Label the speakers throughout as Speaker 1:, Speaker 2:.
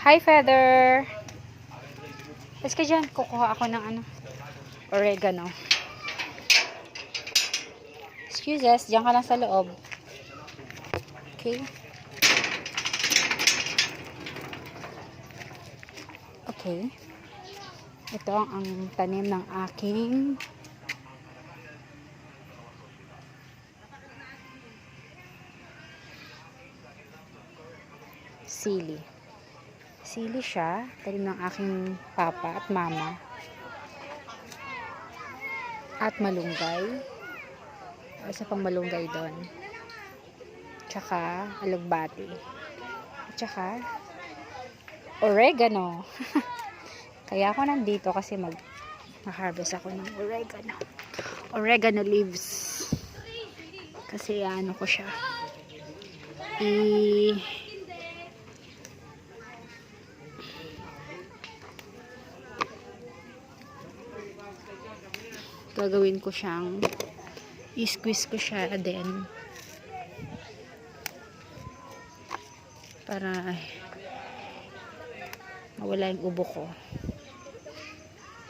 Speaker 1: Hi, Feather! Let's ka dyan. Kukuha ako ng oregano. Excuse us. Diyan ka lang sa loob. Okay. Okay. Ito ang tanim ng aking sili. Sili siya. Tanim ng aking papa at mama. At malunggay. Isa pang malunggay doon. Tsaka alugbati. Tsaka oregano. Kaya ako nandito kasi mag-harvest ako ng oregano. Oregano leaves. Kasi ano ko siya. Gagawin ko siyang i-squeeze ko siya then para mawala yung ubo ko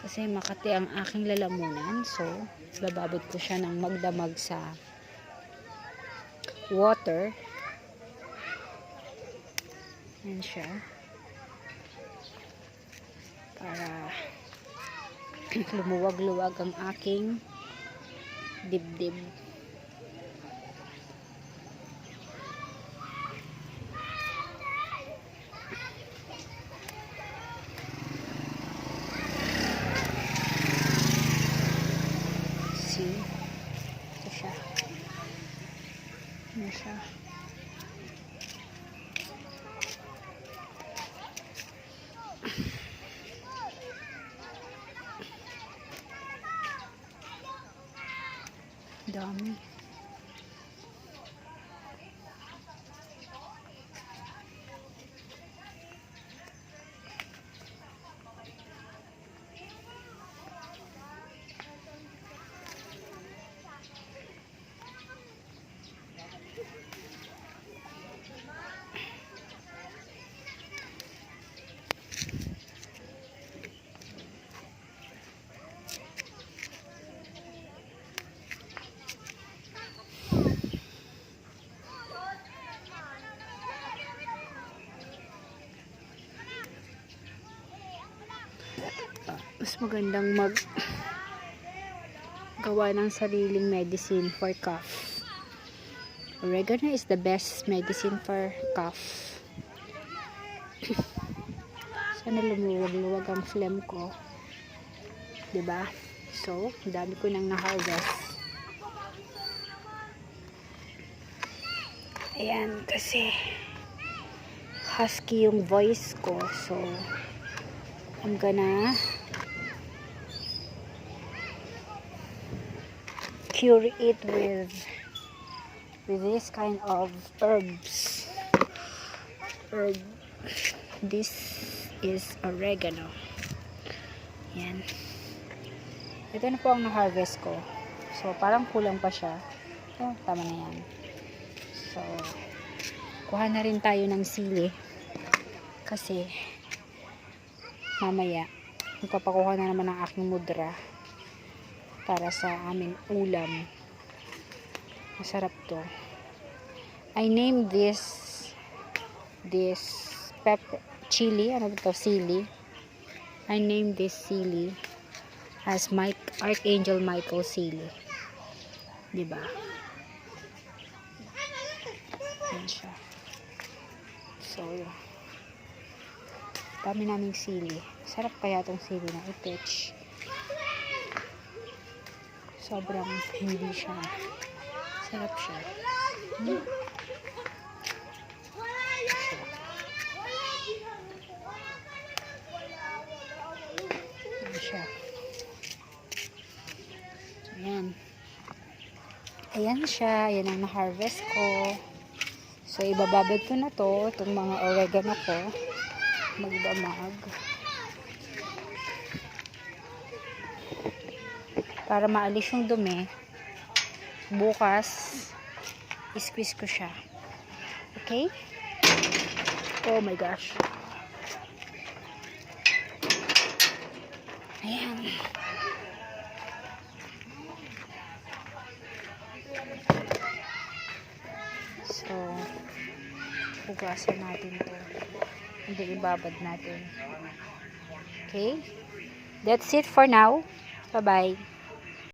Speaker 1: kasi makati ang aking lalamunan, so bababad ko siya ng magdamag sa water. Yan siya para lumuwag-luwag ang aking dibdib. See? Ito siya. Ano siya? Dami. Mas magandang gawa ng sariling medicine for cough. Oregano is the best medicine for cough. Sana lumuwag-luwag ang phlegm ko. Diba? So, dami ko nang na-harvest. Ayan, kasi husky yung voice ko. So, I'm gonna cure it with this kind of herbs. This is oregano. Yan. Ito na po ang na-harvest ko. So, parang kulang pa siya. Oh, tama na yan. So, kuha na rin tayo ng sili. Kasi, mamaya, magpapakuha na naman ang aking mudra para sa aming ulam. Masarap to. I named this pepper, chili, ano ito, sili. I named this sili as Archangel Michael sili. Diba? Yan siya. So, dami naming sili. Sarap kaya tong sili na itech. Sobrang hindi siya. Sarap siya. Siya. Ayan. Ayan siya. Ayan ang na-harvest ko. So, ibababad ko na to. Itong mga oregano ko. Magdamag. Para maalis yung dumi. Bukas, squeeze ko siya. Okay? Oh my gosh. Ayan. So, hugasan natin to. Hindi ibabad natin. Okay? That's it for now. Bye-bye.